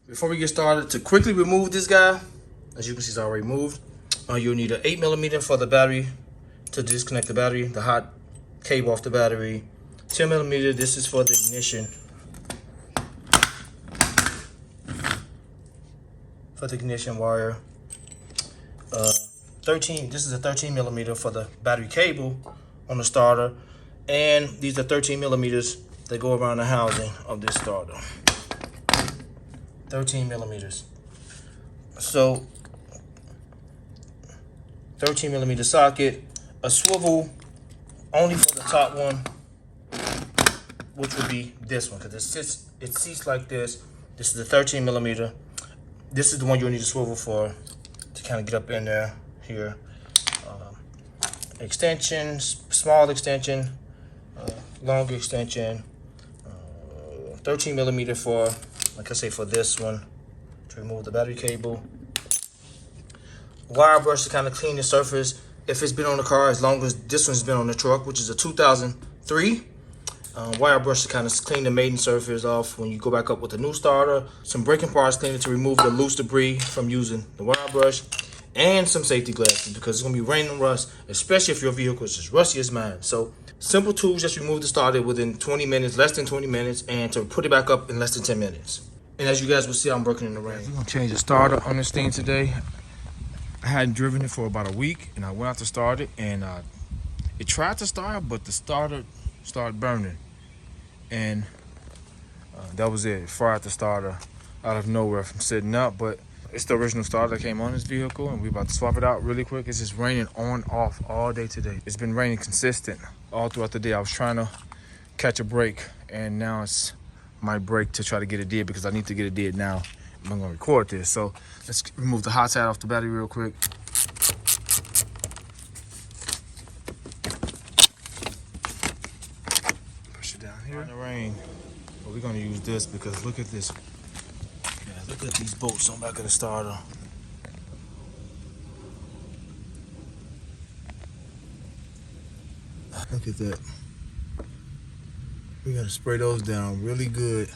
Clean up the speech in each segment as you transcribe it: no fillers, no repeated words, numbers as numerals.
Before we get started, to quickly remove this guy, as you can see, it's already moved. You'll need an 8mm for the battery to disconnect the battery, the hot cable off the battery. 10mm, this is for the ignition. For the ignition wire. 13, this is a 13mm for the battery cable on the starter. And these are 13mm that go around the housing of this starter. 13mm. So 13mm socket, a swivel only for the top one, which would be this one, because it seats like this. This is the 13mm. This is the one you'll need a swivel for to kind of get up in there here. Extensions, small extension, longer extension. 13mm for, like I say, for this one to remove the battery cable. Wire brush to kind of clean the surface if it's been on the car, as long as this one's been on the truck, which is a 2003. Wire brush to kind of clean the maiden surface off when you go back up with the new starter. Some braking parts cleaner to remove the loose debris from using the wire brush. And some safety glasses, because it's going to be raining and rust, especially if your vehicle is as rusty as mine. So simple tools, just remove the starter within 20 minutes, less than 20 minutes, and to put it back up in less than 10 minutes. And as you guys will see, I'm working in the rain. We're going to change the starter on this thing today. I hadn't driven it for about a week, and I went out to start it, and it tried to start, but the starter started burning. And that was it. It fired the starter out of nowhere from sitting up, but it's the original starter that came on this vehicle, and we're about to swap it out really quick. It's just raining on off all day today. It's been raining consistent all throughout the day. I was trying to catch a break, and now it's my break to try to get it dead, because I need to get it dead now. I'm gonna record this. So let's remove the hot side off the battery real quick. Push it down here in the rain. But we're gonna use this because look at this. Look at these bolts on the back of the starter. Look at that. We gotta spray those down really good.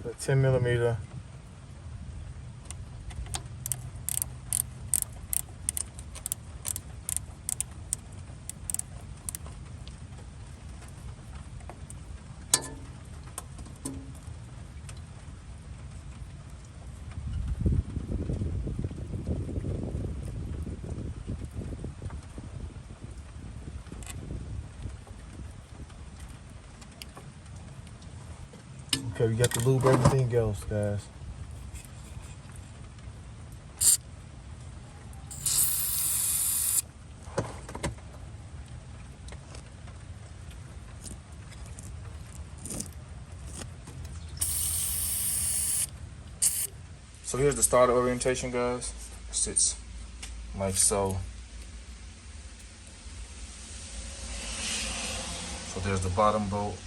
The 10mm. Okay, we got to lube everything else, guys. So here's the starter orientation, guys. It sits like so. So there's the bottom bolt,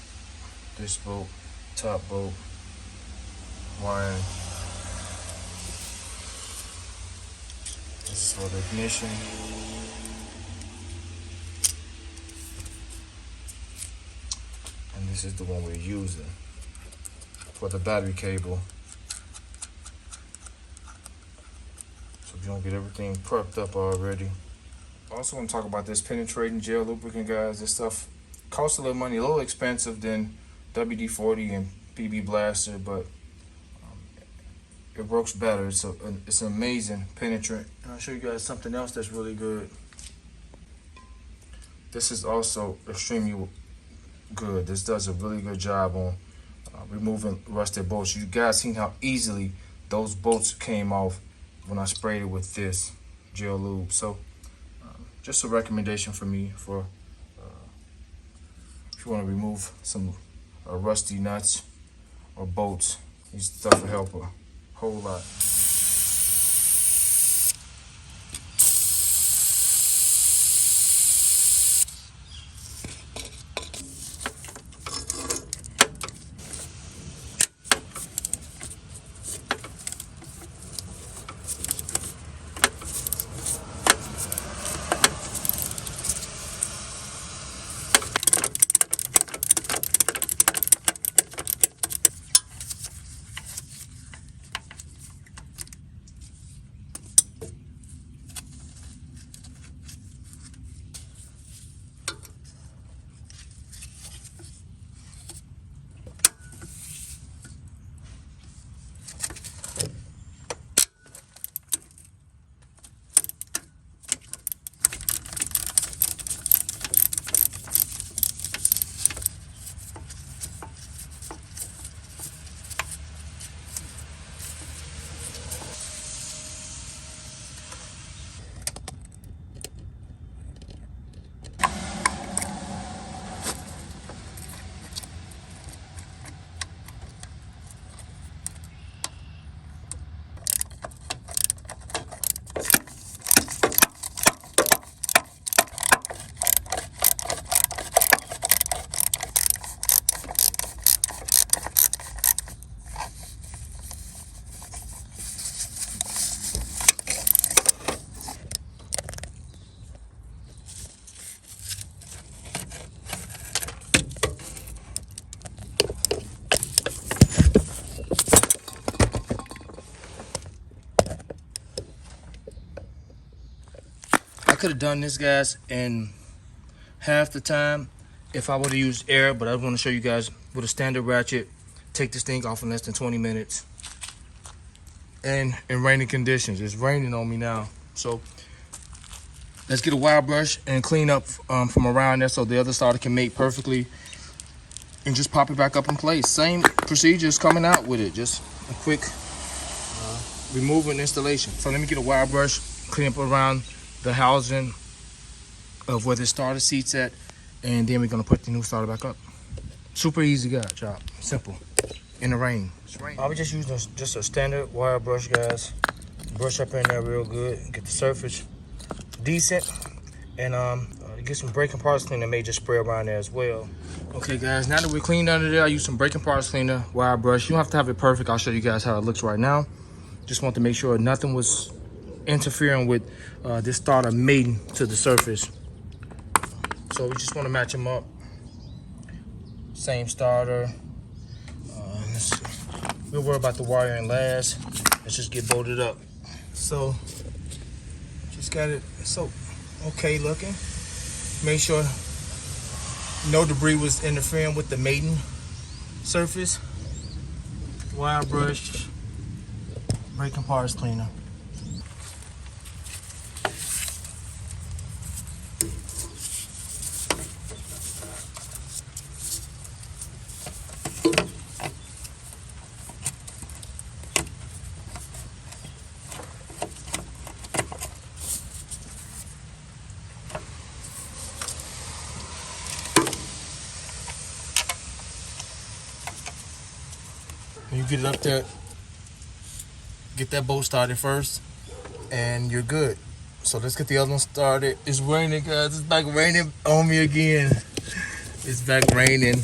this bolt, top bolt, wiring. This is for the ignition. And this is the one we're using for the battery cable. So if you don't get everything prepped up already. I also want to talk about this penetrating gel lubricant, guys. This stuff costs a little money, a little expensive than WD-40 and PB Blaster, but it works better. It's an amazing penetrant. And I'll show you guys something else that's really good. This is also extremely good. This does a really good job on removing rusted bolts. You guys seen how easily those bolts came off when I sprayed it with this gel lube. So just a recommendation for me for if you want to remove some rusty nuts or bolts These stuff will help a whole lot. I could have done this, guys, in half the time if I would have used air, but I want to show you guys with a standard ratchet, take this thing off in less than 20 minutes. And in rainy conditions, it's raining on me now. So let's get a wire brush and clean up from around there so the other starter can mate perfectly, and just pop it back up in place. Same procedures coming out with it, just a quick removal and installation. So let me get a wire brush, clean up around the housing of where the starter seat's at, and then we're gonna put the new starter back up. Super easy job, simple. In the rain, it's raining. I'll be just using just a standard wire brush, guys. Brush up in there real good, get the surface decent, and get some braking parts cleaner, may just spray around there as well. Okay, guys, now that we're cleaned under there, I use some braking parts cleaner, wire brush. You don't have to have it perfect. I'll show you guys how it looks right now. Just want to make sure nothing was interfering with this starter mating to the surface. So we just want to match them up. Same starter. We'll worry about the wiring last. Let's just get bolted up. So just got it so okay looking. Make sure no debris was interfering with the mating surface. Wire brush, braking parts cleaner. You get it up there, get that bolt started first, and you're good. So let's get the other one started. It's raining, guys. It's back raining on me again. It's back raining.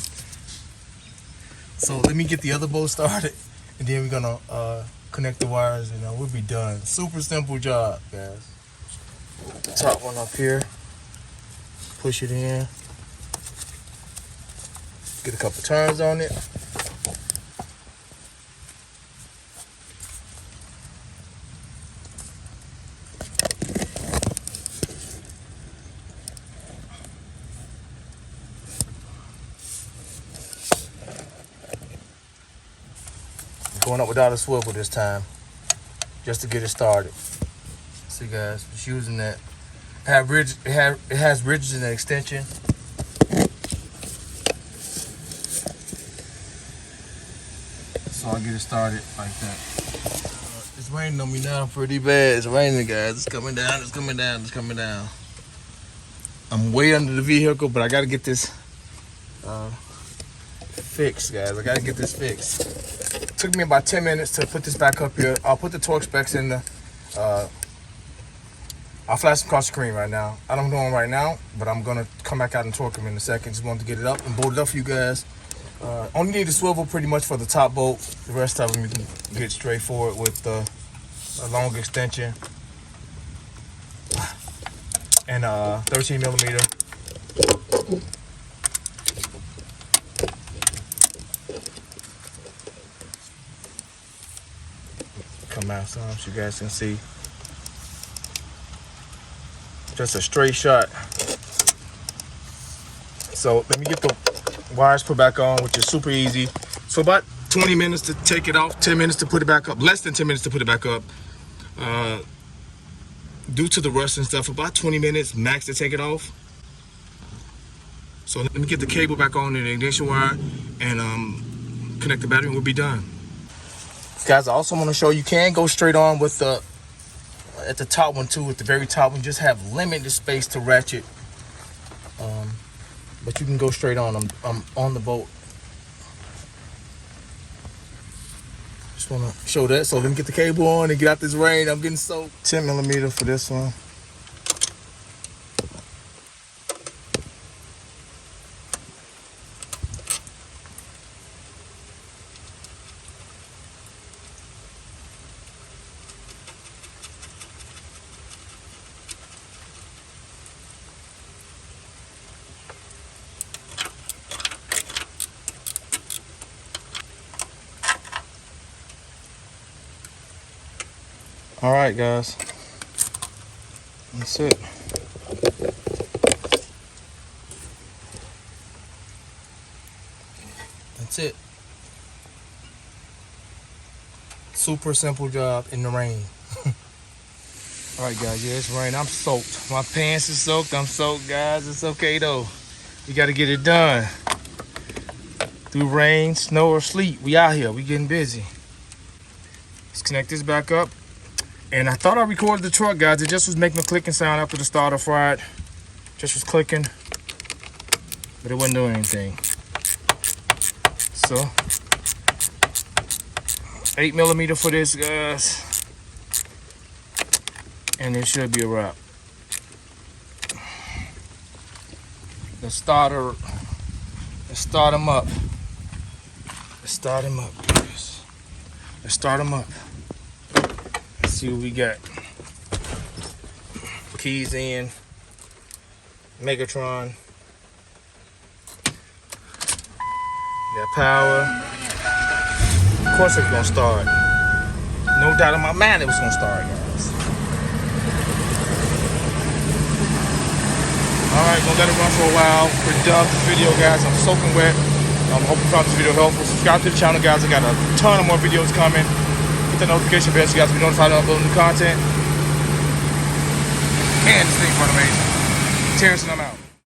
So let me get the other bolt started, and then we're gonna connect the wires, and we'll be done. Super simple job, guys. Top one up here. Push it in. Get a couple turns on it. Going up without a swivel this time, just to get it started. See, guys, just using that. It has ridges in the extension. So I'll get it started like that. It's raining on me now pretty bad. It's raining, guys. It's coming down. It's coming down. It's coming down. I'm way under the vehicle, but I gotta get this fixed, guys. I gotta get this fixed. Took me about 10 minutes to put this back up here. I'll put the torque specs in the, I'll flash them across the screen right now. I don't know them right now, but I'm gonna come back out and torque them in a second. Just wanted to get it up and bolt it up for you guys. Only need a swivel pretty much for the top bolt. The rest of them you can get straight forward with a long extension and 13 millimeter. Come out some so you guys can see. Just a straight shot. So let me get the wires put back on, which is super easy. So about 20 minutes to take it off, 10 minutes to put it back up, less than 10 minutes to put it back up. Due to the rust and stuff, about 20 minutes max to take it off. So let me get the cable back on in the ignition wire and connect the battery and we'll be done. Guys, I also want to show you can go straight on with the at the top one too. At the very top one, just have limited space to ratchet, but you can go straight on. I'm on the bolt. Just want to show that. So let me get the cable on and get out this rain. I'm getting soaked. 10 millimeter for this one. All right, guys, that's it. That's it. Super simple job in the rain. All right, guys, yeah, it's rain. I'm soaked. My pants are soaked. I'm soaked, guys. It's okay, though. You got to get it done. Through rain, snow, or sleet, we out here. We getting busy. Let's connect this back up. And I thought I recorded the truck, guys. It just was making a clicking sound after the starter fried. Just was clicking, but it wasn't doing anything. So, 8 millimeter for this, guys. And it should be a wrap. The starter, let's start him up. Let's start him up, guys. Let's start him up. See what we got. Keys in. Megatron. Got power. Of course it's gonna start. No doubt in my mind it was gonna start, guys. Alright, gonna let it run for a while. We're done with this video, guys. I'm soaking wet. I hope you found this video helpful. Subscribe to the channel, guys. I got a ton of more videos coming. The notification bell so you guys will be notified of uploading new content. And this thing's run amazing. Terrence and I'm out.